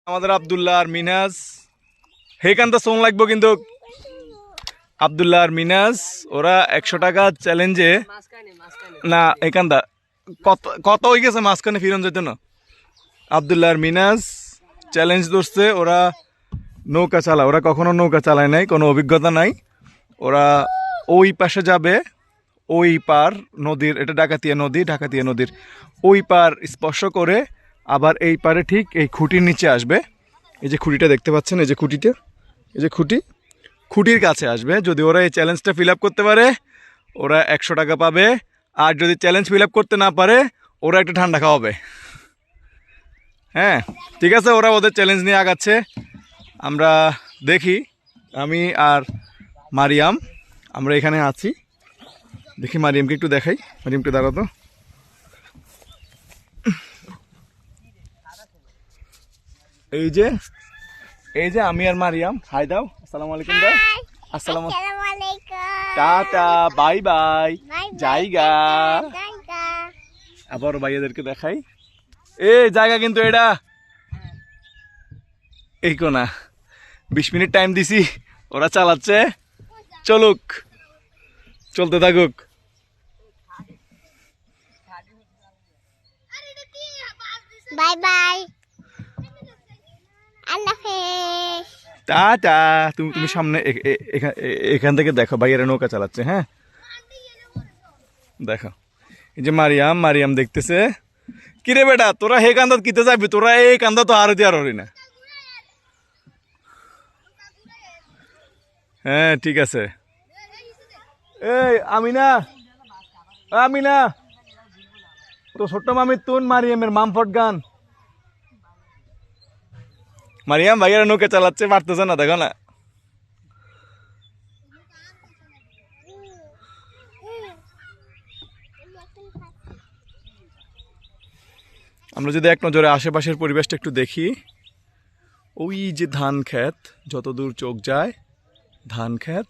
আমাদের আব্দুল্লাহ আর মিনাজ হেকান্তা সোং লাগবো কিন্তু আব্দুল্লাহ আর মিনাজ ওরা 100 টাকা চ্যালেঞ্জে না একান্দা কত কত হয়ে গেছে মাঝখানে ফিরন যেত না আব্দুল্লাহ আর মিনাজ চ্যালেঞ্জ ধরছে ওরা নৌকা চালায় ওরা কখনো নৌকা চালায় নাই কোনো অভিজ্ঞতা নাই ওরা ওই পাশে যাবে ওই পার নদীর এটা ডাকাতিয়া নদীর ওই পার স্পর্শ করে আবার এই পারে ঠিক এই খুঁটির নিচে আসবে এই যে খুঁটিটা দেখতে পাচ্ছেন এই যে খুঁটিটা এই যে খুঁটির কাছে আসবে যদি ওরা এই চ্যালেঞ্জটা ফিল আপ করতে পারে ওরা 100 টাকা পাবে আর যদি চ্যালেঞ্জ ফিল আপ করতে না পারে ওরা একটা ঠান্ডা খাওয়াবে হ্যাঁ ঠিক আছে ওরা ওদের চ্যালেঞ্জ নিয়ে আগাচ্ছে আমরা দেখি আমি আর মারিয়াম আমরা এখানে আছি দেখি মারিয়ামকে একটু দেখাই মারিয়ামকে দাঁড়াতো এই যে আমি আর মারিয়াম হাই দাও আসসালামু আলাইকুম দাও আসসালামু আলাইকুম টাটা বাই বাই জায়গা আবার ভাইয়াদেরকে দেখাই এই জায়গা কিন্তু এটা এই কোনা 20 মিনিট টাইম দিছি ওরা চালাচ্ছে চলতে থাকুক বাই বাই আল্লাহ হাফেজ টাটা তুমি সামনে এখান থেকে দেখো ভাইয়েরা নৌকা চালাচ্ছে হ্যাঁ দেখো এই যে মারিয়াম দেখতেছে কিরে বেটা তোরা হে কান্দাত কিতে যাবি তোরা এই কান্দা তো আর হরি না হ্যাঁ ঠিক আছে এই আমিনা তো ছোট্ট মামির তুন মারিয়ামের মামফট গান মারিয়াম ভাইয়েরা নৌকা চালাচ্ছে পারতেছে না দেখো না আমরা যদি এক নজরে আশেপাশের পরিবেশটা একটু দেখি ওই যে ধান ক্ষেত যতদূর চোখ যায় ধান ক্ষেত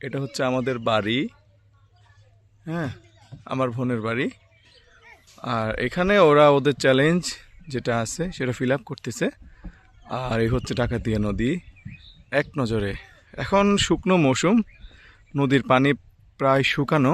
এটা হচ্ছে আমাদের বাড়ি হ্যাঁ আমার বোনের বাড়ি আর এখানে ওরা ওদের চ্যালেঞ্জ যেটা আছে সেটা ফিল আপ করতেছে আর এই হচ্ছে ডাকাতিয়া নদী এক নজরে এখন শুকনো মৌসুম নদীর পানি প্রায় শুকানো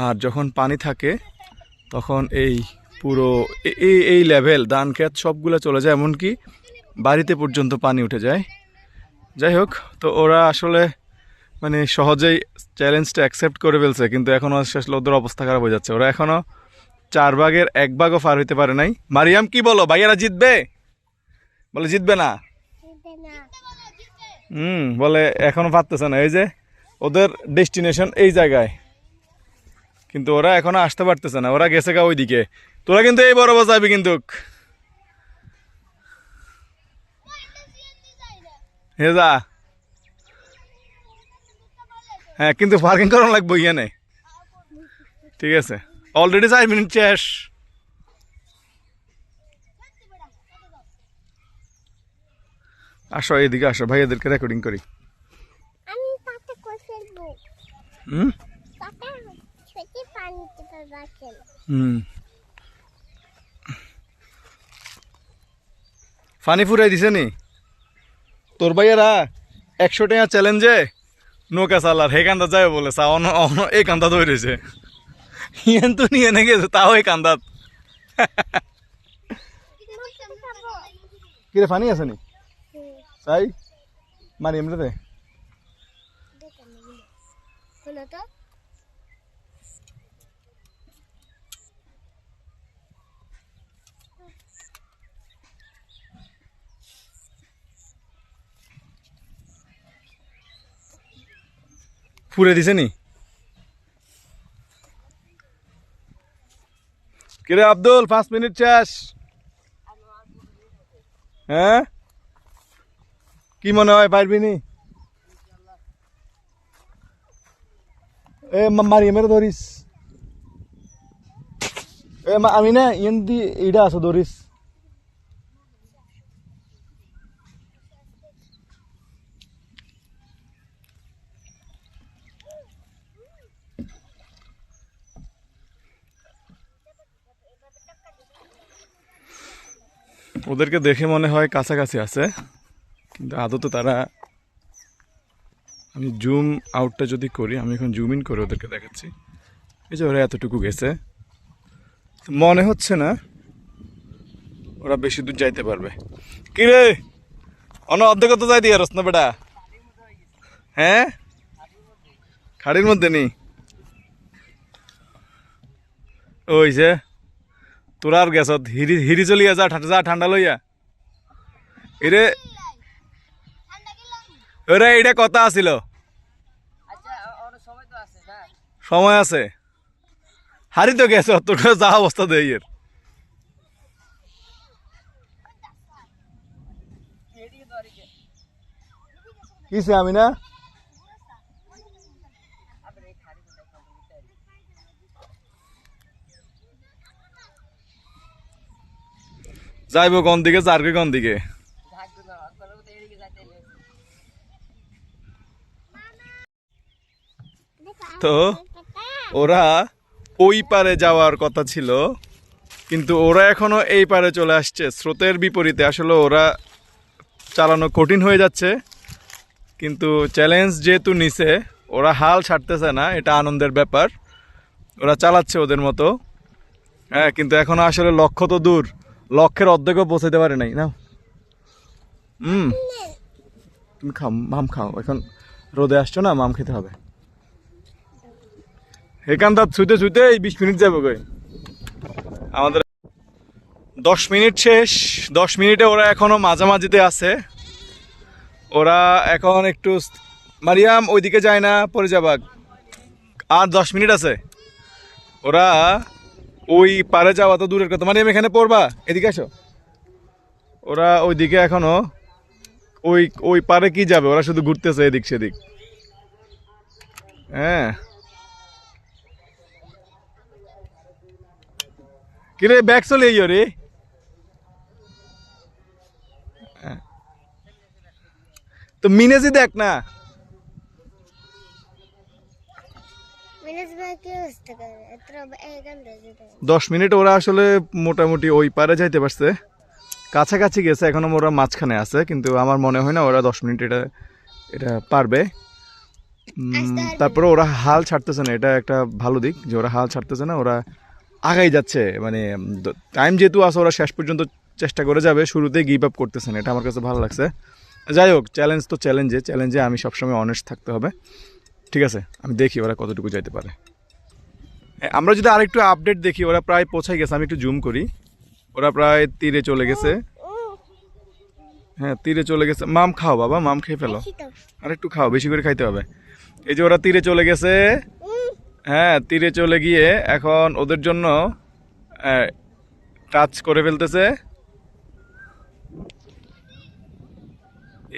আর যখন পানি থাকে তখন এই পুরো এই লেভেল ধান ক্ষেত সবগুলো চলে যায় এমনকি বাড়িতে পর্যন্ত পানি উঠে যায় যাই হোক তো ওরা আসলে মানে সহজেই চ্যালেঞ্জটা অ্যাকসেপ্ট করে ফেলছে কিন্তু এখনও আসলে ওদের অবস্থা খারাপ হয়ে যাচ্ছে ওরা এখনও 4 ভাগের 1 ভাগও পার হইতে পারে নাই মারিয়াম কি বলো ভাইয়ারা জিতবে বলে জিতবে না বলে এখনো পারতেছে না এই যে ওদের ডেস্টিনেশন এই জায়গায় কিন্তু ওরা এখনো আসতে পারতেছে না ওরা গেছে গা ওইদিকে তোরা কিন্তু এই বড় যাবি কিন্তু হেজা হ্যাঁ কিন্তু পার্কিং করানো লাগবে এখানে ঠিক আছে অলরেডি 4 মিনিট শেষ আসো এইদিকে আসো ভাইয়াদেরকে রেকর্ডিং করি আমি পাতা কই ফেলবো পাতা ছোটি পানিতে ফেলবাছেন ফানি ফুরাই দিছে নি তোর ভাইয়ারা 100 টাকা চ্যালেঞ্জে নৌকা চালার হে কান্দা যাবে বলে চা এই কান্দা ধরেছে ইয়ান তো নিয়ে নে গেছে তাও এই কান্দাত কিরে ফানি আছে নি তাই মারি এমনিতে ফুরে দিছে নি কিরে আব্দুল 5 মিনিট শেষ হ্যাঁ কি মনে হয় পারবি নি এ মারিয়ে মেরে ধরিস এ আমি না ইন্দি ইডা আছে ধরিস ওদেরকে দেখে মনে হয় কাছাকাছি আছে, কিন্তু আদতে তারা, আমি জুম আউটটা যদি করি, আমি এখন জুম ইন করে ওদেরকে দেখাচ্ছি। এই যে ওরা এতটুকু গেছে, মনে হচ্ছে না ওরা বেশি দূর যাইতে পারবে। কি রে, অর্ধেক তো যাই দিয়ে রস না বেটা? হ্যাঁ, খাড়ির মধ্যে নেই। ওই যে তোরা আর গেছ, হিরি হিরি চলিয়া যা ঠান্ডা লইয়া। এরে ওরে এটা কথা আছিল, সময় আছে। হারি তো গেছ, তোর যা অবস্থা দেয় এর। কিসে আমি না যাইব কোন দিকে, চারকে কোন দিকে? তো ওরা ওই পারে যাওয়ার কথা ছিল, কিন্তু ওরা এখনো এই পারে চলে আসছে স্রোতের বিপরীতে। আসলে ওরা চালানো কঠিন হয়ে যাচ্ছে, কিন্তু চ্যালেঞ্জ যেহেতু নিছে, ওরা হাল ছাড়তেছে না, এটা আনন্দের ব্যাপার। ওরা চালাচ্ছে ওদের মতো। হ্যাঁ, কিন্তু এখনো আসলে লক্ষ্য তো দূর, লক্ষ্যের অর্ধেকও পৌঁছাতে পারে নাই না। তুমি খাও, মাম খাও, এখন রোদে আসছো না, মাম খেতে হবে। এখানটা ছুঁতে ছুঁতে 20 মিনিট যাবে গো আমাদের। 10 মিনিট শেষ। 10 মিনিটে ওরা এখনো মাঝামাঝিতে আছে। ওরা এখন একটু, মারিয়াম ওইদিকে যায় না, পরে যাবা। আর 10 মিনিট আছে। ওরা ওই পারে যাওয়া তো দূরের কথা, মারিয়াম এখানে পড়বা, এদিকে আসো। ওরা ওইদিকে এখনো ওই ওই পারে কি যাবে, ওরা শুধু ঘুরতেছে এদিক সেদিক। হ্যাঁ, কিরে ব্যাগ চলে ইয়ো রে। তো মিনেজি দেখ না। 10 মিনিট ওরা আসলে মোটামুটি ওই পারে যাইতে পারছে, কাছাকাছি গেছে। এখনো ওরা মাঝখানে আছে, কিন্তু আমার মনে হয় না ওরা 10 মিনিট এটা এটা পারবে। তারপরে ওরা হাল ছাড়তেছে না, এটা একটা ভালো দিক যে ওরা হাল ছাড়তেছে না, ওরা আগাই যাচ্ছে। মানে টাইম যেহেতু আছে, ওরা শেষ পর্যন্ত চেষ্টা করে যাবে, শুরুতেই গিভ আপ করতেছে না, এটা আমার কাছে ভালো লাগছে। যাই হোক, চ্যালেঞ্জ তো চ্যালেঞ্জে আমি সবসময় অনেস্ট থাকতে হবে। ঠিক আছে, আমি দেখি ওরা কতটুকু যাইতে পারে। আমরা যদি আরেকটু আপডেট দেখি, ওরা প্রায় পৌঁছাই গেছে। আমি একটু জুম করি, ওরা প্রায় তীরে চলে গেছে। হ্যাঁ, তীরে চলে গেছে। মাম খাও বাবা, মাম খেয়ে ফেলো, আর একটু খাও, বেশি করে খাইতে হবে। এই যে ওরা তীরে চলে গেছে। হ্যাঁ, তীরে চলে গিয়ে এখন ওদের জন্য টাচ করে ফেলতেছে।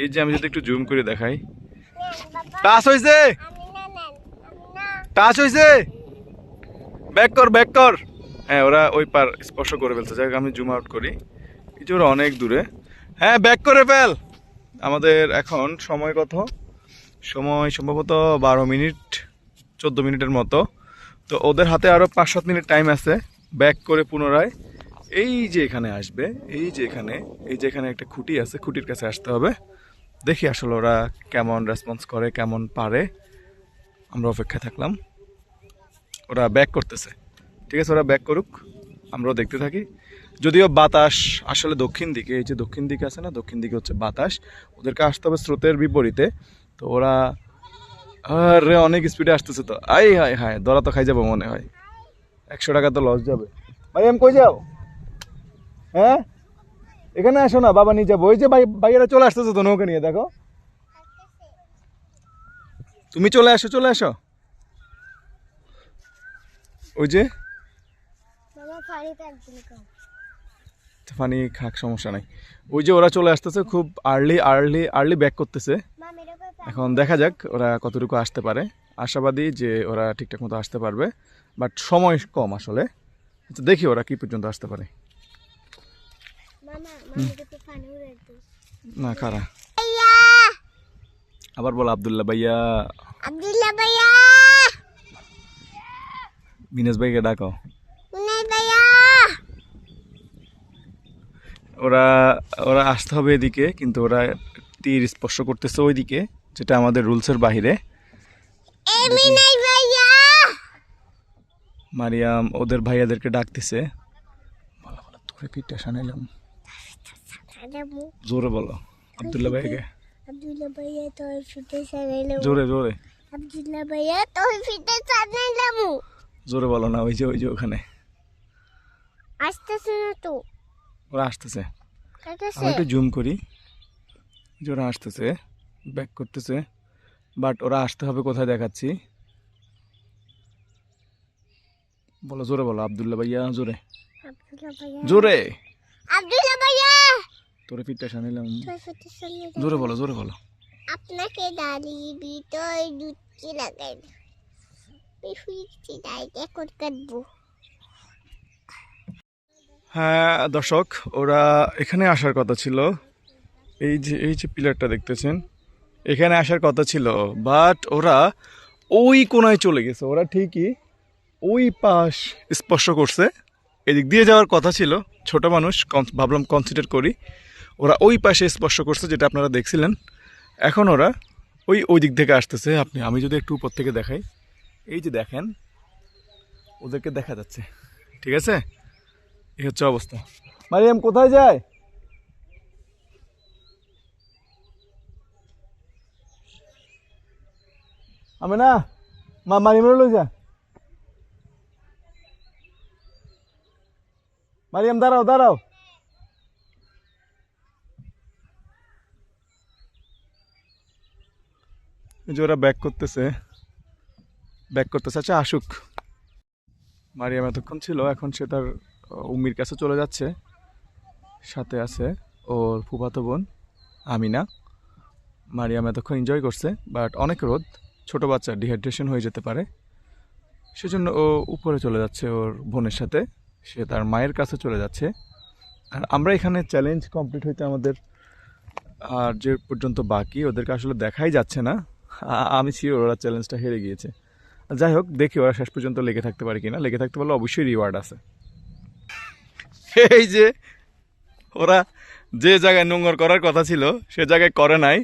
এই যে আমি যদি একটু জুম করে দেখাই, টাচ হয়েছে, টাচ হয়েছে, ব্যাক কর, ব্যাক কর। হ্যাঁ, ওরা ওই পার স্পর্শ করে ফেলছে। যাই হোক, আমি জুম আউট করি, এই যে ওরা অনেক দূরে। হ্যাঁ, ব্যাক করে ফেল। আমাদের এখন সময় কত? সময় সম্ভবত 12 মিনিট, 14 মিনিটের মতো। তো ওদের হাতে আরও 5-7 মিনিট টাইম আছে ব্যাক করে পুনরায় এই যে এখানে আসবে। এই যে এখানে একটা খুঁটি আছে, খুঁটির কাছে আসতে হবে। দেখি আসলে ওরা কেমন রেসপন্স করে, কেমন পারে। আমরা অপেক্ষায় থাকলাম। ওরা ব্যাক করতেছে, ঠিক আছে, ওরা ব্যাক করুক, আমরাও দেখতে থাকি। যদিও বাতাস আসলে দক্ষিণ দিকে, এই যে দক্ষিণ দিকে আছে না, দক্ষিণ দিকে হচ্ছে বাতাস। ওদেরকে আসতে হবে স্রোতের বিপরীতে। তো ওরা আরে অনেক স্পিডে আসতেছে। তো আই হায় হায়, দরা তো খাই যাবো মনে হয়, 100 টাকা তো লস যাবে। ভাই আমি কই যাও? হ্যাঁ, এখানে আসো না, বাবা নিয়ে যাবো। ওই যে ভাইয়েরা চলে আসতেছে তো নৌকা নিয়ে, দেখো। তুমি চলে আসো, চলে আসো। ওই যে পানি খাক, সমস্যা নাই। ওই যে ওরা চলে আসতেছে, খুব আর্লি ব্যাক করতেছে। এখন দেখা যাক ওরা কতটুকু আসতে পারে। আশাবাদী যে ওরা ঠিকঠাক মতো আসতে পারবে, বাট সময় কম আসলে। আচ্ছা, দেখি ওরা কি পর্যন্ত আসতে পারে। না কারা আবার বল, আব্দুল্লাহ ভাইয়া, মিনাজ ভাইকে ডাকো। ওরা ওরা আসতে হবে এদিকে, কিন্তু ওরা তীর স্পর্শ করতেছে ওইদিকে, যেটা আমাদের রুলসের বাহিরে। এমি নাই ভাইয়া মারিয়াম ওদের ভাইয়াদেরকে ডাকতেছে। বলো বলো, তোরে পিঠটা সানাইলাম, সানামু জোরে বলো। আব্দুল্লাহ ভাইকে আব্দুল্লাহ ভাইয়া তোর ফিতে সানাইলাম জোরে জোরে আব্দুল্লাহ ভাইয়া তোর ফিতে সানাইলাম জোরে বলো না। ওই যে ওখানে আসতেছে না তো ওরা আসতেছে। কাটাছে আমি একটু জুম করি, যে ওরা আসতেছে, ব্যাক করতেছে। বাট ওরা আসতে হবে কোথায় দেখাচ্ছি। বলো জোরে বলো, আব্দুল্লাহ ভাইয়া জোরে আব্দুল্লাহ ভাইয়া জোরে। আব্দুল্লাহ ভাইয়া তোরে পিঠটা সানাইলাম, তোর ফিতে সানাইলাম জোরে বলো জোরে বলো। আপনাকে দাঁড়িয়ে ভিতর দুধকে লাগাই ফিরছি তাই এখন কাটবো হ্যাঁ দর্শক, ওরা এখানে আসার কথা ছিল। এই যে পিলারটা দেখতেছেন, এখানে আসার কথা ছিল, বাট ওরা ওই কোনায় চলে গেছে। ওরা ঠিকই ওই পাশ স্পর্শ করছে, এদিক দিয়ে যাওয়ার কথা ছিল। ছোট মানুষ, ভাবলাম কনসিডার করি। ওরা ওই পাশে স্পর্শ করছে, যেটা আপনারা দেখছিলেন। এখন ওরা ওই দিক থেকে আসতেছে। আমি যদি একটু উপর থেকে দেখাই, এই যে দেখেন, ওদেরকে দেখা যাচ্ছে। ঠিক আছে, এই হচ্ছে অবস্থা। মারিয়াম কোথায় যায়? আমি না মারিয়াম লই যা। মারিয়াম দাঁড়াও দাঁড়াও। এই যে ওরা ব্যাক করতেছে। আচ্ছা আসুক। মারিয়াম এতক্ষণ ছিল, এখন সে তার উম্মির কাছে চলে যাচ্ছে। সাথে আছে ওর ফুফাতো বোন আমিনা। মারিয়াম এতক্ষণ এনজয় করছে, বাট অনেক রোদ, ছোট বাচ্চা ডিহাইড্রেশন হয়ে যেতে পারে, সেজন্য ও উপরে চলে যাচ্ছে ওর বোনের সাথে। সে তার মায়ের কাছে চলে যাচ্ছে। আর আমরা এখানে চ্যালেঞ্জ কমপ্লিট হইতে আমাদের আর যে পর্যন্ত বাকি, ওদেরকে আসলে দেখাই যাচ্ছে না। আমি শিওর ওরা চ্যালেঞ্জটা হেরে গিয়েছে। যাই হোক, দেখি ওরা শেষ পর্যন্ত লেগে থাকতে পারে কিনা। লেগে থাকতে পারলে অবশ্যই রিওয়ার্ড আছে। এই যে ওরা যে জায়গায় নোংর করার কথা ছিল সে জায়গায় করে নাই,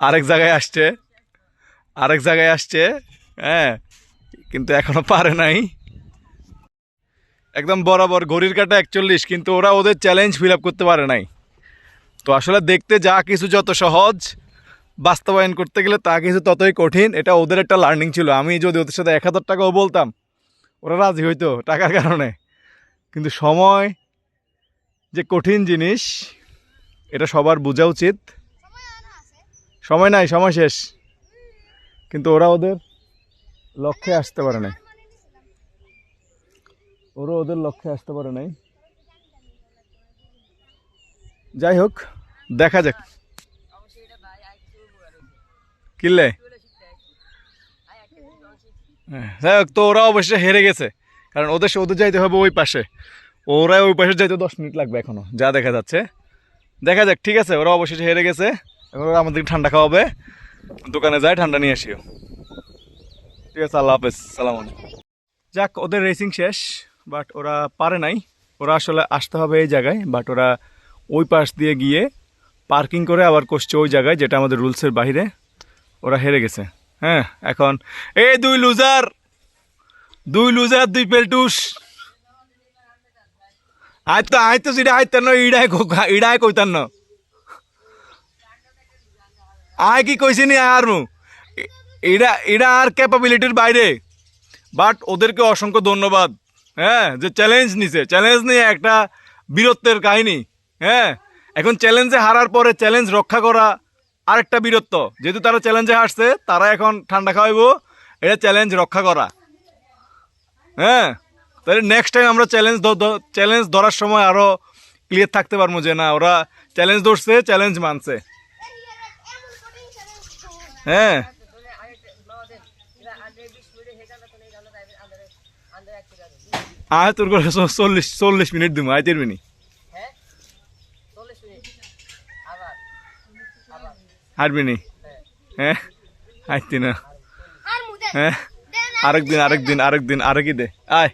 আরেক জায়গায় আসছে। হ্যাঁ, কিন্তু এখনো পারে নাই। একদম বরাবর ঘড়ির কাঁটা 41, কিন্তু ওরা ওদের চ্যালেঞ্জ ফিল আপ করতে পারে নাই। তো আসলে দেখতে যা কিছু যত সহজ, বাস্তবায়ন করতে গেলে তা কিছু ততই কঠিন। এটা ওদের একটা লার্নিং ছিল। আমি যদি ওদের সাথে 1000 টাকাও বলতাম, ওরা রাজি হইতো টাকার কারণে। কিন্তু সময় যে কঠিন জিনিস, এটা সবার বোঝা উচিত। সময় নাই, সময় শেষ। কিন্তু ওরা ওদের লক্ষ্যে আসতে পারে নাই। যাই হোক, দেখা যাক কিনলে। যাই হোক, তো ওরা অবশ্যই হেরে গেছে, কারণ ওদের যাইতে হবে ওই পাশে। ওরা ওই পাশে যাইতে 10 মিনিট লাগবে এখনো, যা দেখা যাচ্ছে। দেখা যাক, ঠিক আছে, ওরা অবশেষে হেরে গেছে। এখন ওরা আমাদেরকে ঠান্ডা খাওয়াবে। দোকানে যায় ঠান্ডা নিয়ে আসিও। ঠিক আছে, আল্লাহ হাফেজ, সালাম আলাইকুম। যাক, ওদের রেসিং শেষ, বাট ওরা পারে নাই। ওরা আসলে আসতে হবে এই জায়গায়, বাট ওরা ওই পাশ দিয়ে গিয়ে পার্কিং করে আবার করছে ওই জায়গায়, যেটা আমাদের রুলসের বাইরে। ওরা হেরে গেছে। হ্যাঁ, এখন এই দুই লুজার দুই পেলটুস। আয় তো সেটা আইতান্ন, ইড়াই কইতান্ন। আয় কি কইছি নি আর এটা আর ক্যাপাবিলিটির বাইরে। বাট ওদেরকে অসংখ্য ধন্যবাদ। হ্যাঁ, যে চ্যালেঞ্জ নিয়ে একটা বীরত্বের কাহিনী। হ্যাঁ, এখন চ্যালেঞ্জে হারার পরে চ্যালেঞ্জ রক্ষা করা আরেকটা বীরত্ব। যেহেতু তারা চ্যালেঞ্জে হারছে, তারা এখন ঠান্ডা খাওয়াইবো, এটা চ্যালেঞ্জ রক্ষা করা। হ্যাঁ, তাহলে নেক্সট টাইম আমরা চ্যালেঞ্জ ধরার সময় আরও ক্লিয়ার থাকতে পারবো যে না, ওরা চ্যালেঞ্জ ধরছে, চ্যালেঞ্জ মানছে। হ্যাঁ, আয় তোর করে 40 মিনিট দিব, আয় 3 মিনিট হারবি নি। হ্যাঁ, আইতি না। হ্যাঁ, আরেকদিন আরেকই দে আয়।